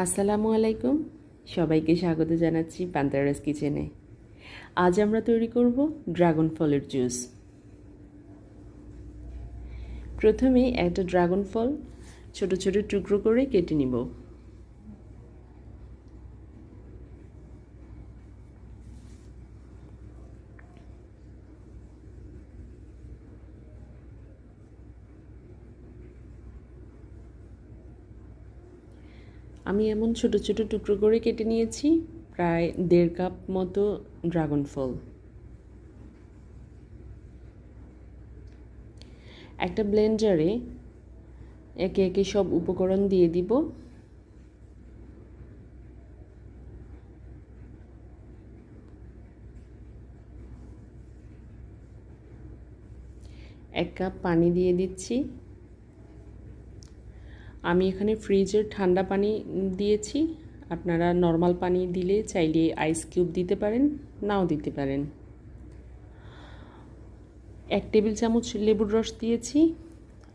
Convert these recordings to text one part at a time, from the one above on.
আসসালামু আলাইকুম, সবাইকে স্বাগত জানাচ্ছি পান্তারাস কিচেনে। আজ আমরা তৈরি করব ড্রাগন ফলের জুস। প্রথমে একটা ড্রাগন ফল ছোট ছোট টুকরো করে কেটে নিব। আমি এমন ছোট ছোট টুকরো করে কেটে নিয়েছি প্রায় 1.5 কাপ মতো ড্রাগন ফল। একটা ব্লেন্ডারে একে একে সব উপকরণ দিয়ে দিব। এক কাপ পানি দিয়ে দিচ্ছি। আমি এখানে ফ্রিজের ঠান্ডা পানি দিয়েছি, আপনারা নর্মাল পানি দিলে চাইলে আইস কিউব দিতে পারেন, নাও দিতে পারেন। 1 টেবিল চামচ লেবুর রস দিয়েছি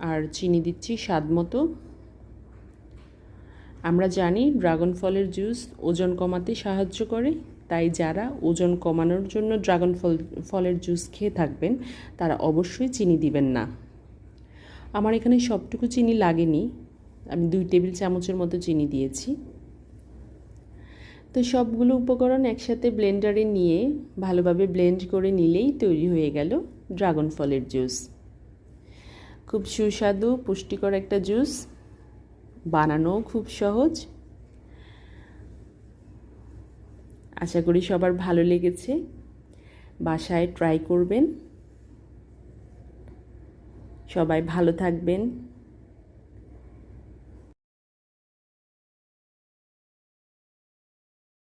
আর চিনি দিচ্ছি স্বাদ মতো। আমরা জানি ড্রাগন ফলের জুস ওজন কমাতে সাহায্য করে, তাই যারা ওজন কমানোর জন্য ড্রাগন ফলের জুস খেয়ে থাকবেন তারা অবশ্যই চিনি দিবেন না। আমার এখানে সবটুকু চিনি লাগেনি, আমি 2 টেবিল চামচের মতো চিনি দিয়েছি। তো সবগুলো উপকরণ একসাথে ব্লেন্ডারে নিয়ে ভালোভাবে ব্লেন্ড করে নিলেই তৈরি হয়ে গেল ড্রাগন ফলের জুস। খুব সুস্বাদু পুষ্টিকর একটা জুস, বানানোও খুব সহজ। আশা করি সবার ভালো লেগেছে, বাসায় ট্রাই করবেন। সবাই ভালো থাকবেন।